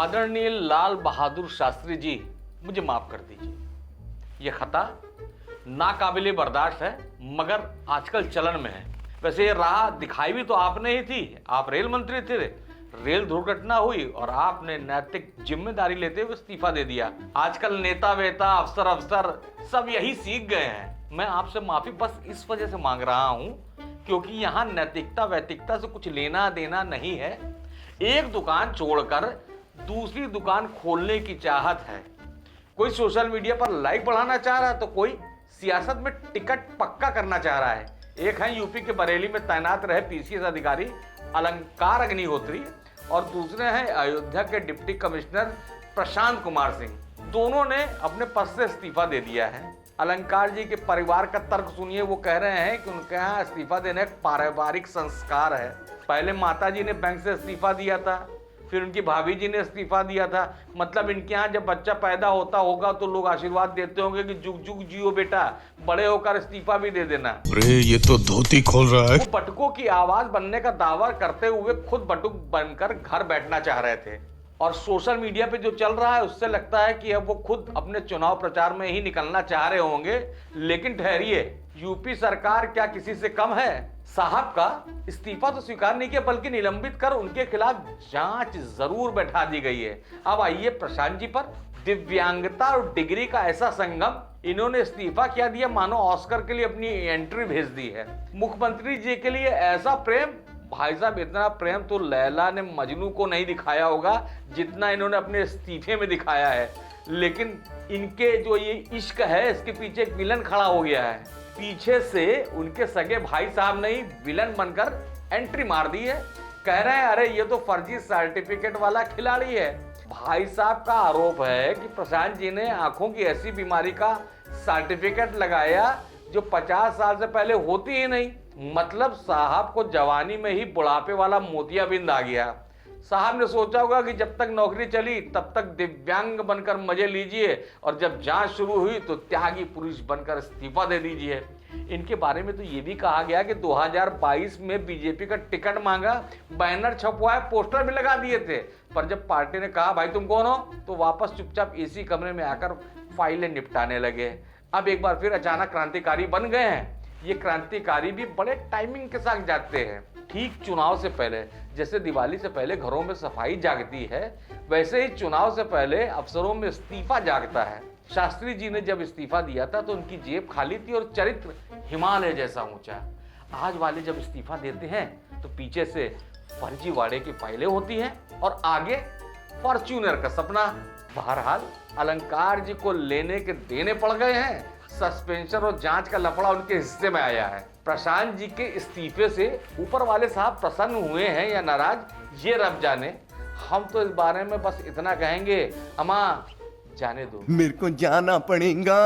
आदरणीय लाल बहादुर शास्त्री जी, मुझे माफ कर दीजिए, यह खता नाकाबिले बर्दाश्त है, मगर आजकल चलन में है। वैसे ये राह दिखाई भी तो आपने ही थी, आप रेल मंत्री थे, रेल दुर्घटना हुई और आपने नैतिक जिम्मेदारी लेते हुए इस्तीफा दे दिया। आजकल नेता वेता अफसर सब यही सीख गए हैं। मैं आपसे माफी बस इस वजह से मांग रहा हूं क्योंकि यहाँ नैतिकता वैतिकता से कुछ लेना देना नहीं है। एक दुकान छोड़कर दूसरी दुकान खोलने की चाहत है। कोई सोशल मीडिया पर लाइक बढ़ाना चाह रहा है तो कोई सियासत में टिकट पक्का करना चाह रहा है। एक है यूपी के बरेली में तैनात रहे पीसीएस अधिकारी अलंकार अग्निहोत्री और दूसरे हैं अयोध्या के डिप्टी कमिश्नर प्रशांत कुमार सिंह। दोनों ने अपने पद से इस्तीफा दे दिया है। अलंकार जी के परिवार का तर्क सुनिए। वो कह रहे हैं कि उनके यहाँ इस्तीफा देने का पारिवारिक संस्कार है। पहले माता जी ने बैंक से इस्तीफा दिया था, फिर उनकी भाभी जी ने इस्तीफा दिया था। मतलब इनके यहाँ जब बच्चा पैदा होता होगा तो लोग आशीर्वाद देते होंगे कि जुग जुग जियो बेटा, बड़े होकर इस्तीफा भी दे देना। अरे ये तो धोती खोल रहा है। वो बटुकों की आवाज बनने का दावा करते हुए खुद बटुक बनकर घर बैठना चाह रहे थे और सोशल मीडिया पे जो चल रहा है उससे लगता है कि अब वो खुद अपने चुनाव प्रचार में ही निकलना चाह रहे होंगे। लेकिन ठहरिए, यूपी सरकार क्या किसी से कम है? साहब का इस्तीफा तो स्वीकार नहीं किया बल्कि निलंबित कर उनके खिलाफ जांच जरूर बैठा दी गई है। अब आइए प्रशांत जी पर। दिव्यांगता और डिग्री का ऐसा संगम, इन्होंने इस्तीफा क्या दिया मानो ऑस्कर के लिए अपनी एंट्री भेज दी है। मुख्यमंत्री जी के लिए ऐसा प्रेम, भाई साहब इतना प्रेम तो लैला ने मजनू को नहीं दिखाया होगा जितना इन्होंने अपने इस्तीफे में दिखाया है। लेकिन इनके जो ये इश्क है इसके पीछे एक विलन खड़ा हो गया है। पीछे से उनके सगे भाई साहब ने ही विलन बनकर एंट्री मार दी है। कह रहे हैं अरे ये तो फर्जी सर्टिफिकेट वाला खिलाड़ी है। भाई साहब का आरोप है कि प्रशांत जी ने आंखों की ऐसी बीमारी का सर्टिफिकेट लगाया जो 50 साल से पहले होती ही नहीं। मतलब साहब को जवानी में ही बुढ़ापे वाला मोतियाबिंद आ गया। साहब ने सोचा होगा कि जब तक नौकरी चली तब तक दिव्यांग बनकर मजे लीजिए और जब जांच शुरू हुई तो त्यागी पुरुष बनकर इस्तीफा दे दीजिए। इनके बारे में तो ये भी कहा गया कि 2022 में बीजेपी का टिकट मांगा, बैनर छपवाए, पोस्टर भी लगा दिए थे, पर जब पार्टी ने कहा भाई तुम कौन हो तो वापस चुपचाप एसी कमरे में आकर फाइलें निपटाने लगे। अब एक बार फिर अचानक क्रांतिकारी बन गए हैं। ये क्रांतिकारी भी बड़े टाइमिंग के साथ जाते हैं। ठीक चुनाव से पहले, जैसे दिवाली से पहले घरों में सफाई जागती है, वैसे ही चुनाव से पहले अफसरों में इस्तीफा जागता है। शास्त्री जी ने जब इस्तीफा दिया था तो उनकी जेब खाली थी और चरित्र हिमालय जैसा ऊंचा। आज वाले जब इस्तीफा देते हैं तो पीछे से फर्जीवाड़े की फाइलें होती हैं और आगे फॉर्च्यूनर का सपना। बहरहाल अलंकार जी को लेने के देने पड़ गए हैं। सस्पेंशन और जांच का लफड़ा उनके हिस्से में आया है। प्रशांत जी के इस्तीफे से ऊपर वाले साहब प्रसन्न हुए हैं या नाराज, ये रब जाने। हम तो इस बारे में बस इतना कहेंगे, अम्मा जाने दो, मेरे को जाना पड़ेगा।